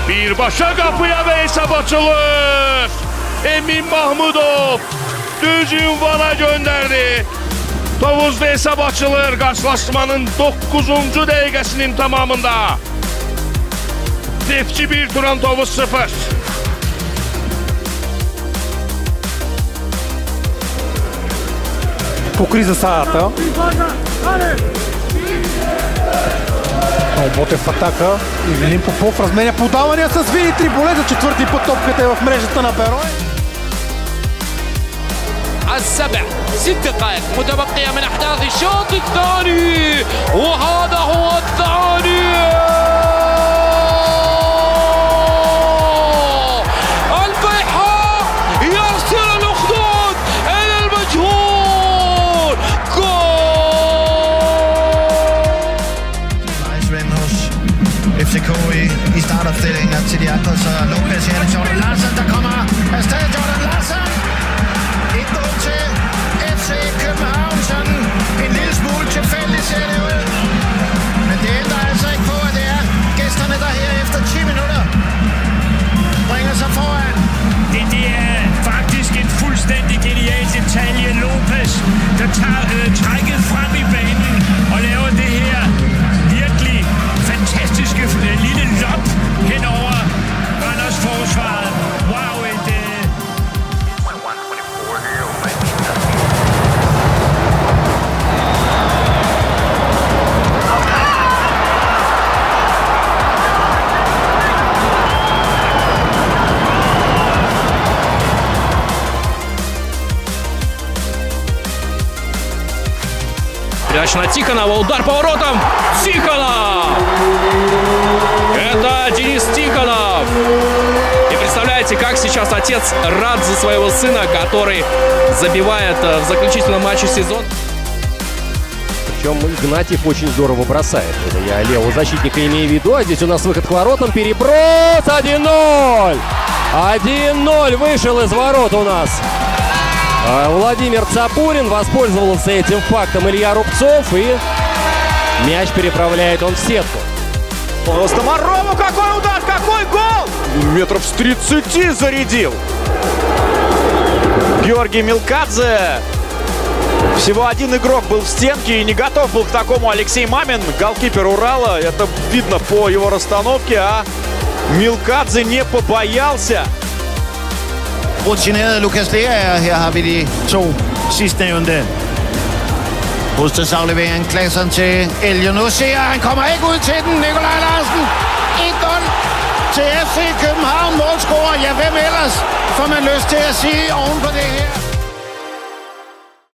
Birbaşa kapıya ve hesap açılır. Emin Mahmudov düz ünvana gönderdi. Tovuzda hesap açılır karşılaşmanın 9. dəqiqəsinin tamamında. Neftçi 1, Turan Tovuz 0. Покри засадата. Ботев в атака. Ивелин Попов разменя подавания с Вили Триболе за четвърти път топката е в мрежата на Берой. السبع 6 دقائق متبقية من أحداث الشوط الثاني وهذا هو الثاني. البيحاء يرسل الأخدود إلى المجهول. جول! FCK i startopstillingen til de andre, så Lopez her, Jordan Larsen, der kommer afsted, Jordan Larsen! Et mål til FC København, sådan en lille smule tilfældigt ser det ud. Men det ændrer altså ikke på, at det er gæsterne, der her efter 10 minutter bringer sig foran. Det er faktisk en fuldstændig genial detalje. Lopez, der tager trækket frem i banen og laver det her virkelig fantastiske lille lop hen over Randers forsvaret. Wow, Передача на Тихонова, удар по воротам. Тихонов! Это Денис Тихонов. И представляете, как сейчас отец рад за своего сына, который забивает в заключительном матче сезона. Причем Игнатьев очень здорово бросает. Это я левого защитника имею в виду. А здесь у нас выход к воротам. Переброс. 1-0. 1-0 вышел из ворот у нас. Владимир Цапурин, воспользовался этим фактом Илья Рубцов, и мяч переправляет он в сетку. Стомарову, какой удар, какой гол! Метров с 30 зарядил Георгий Милкадзе. Всего один игрок был в стенке и не готов был к такому Алексей Мамин, голкипер Урала. Это видно по его расстановке, а Милкадзе не побоялся. Rutineret Lukas Lea her har vi de to sidstnævnte. Hovedstadsaflevering, Klaseren til Elio. Nu ser han kommer ikke ud til den. Nikolaj Larsen 1-0 til FC København. Målscorer, ja hvem ellers får man lyst til at sige oven på det her.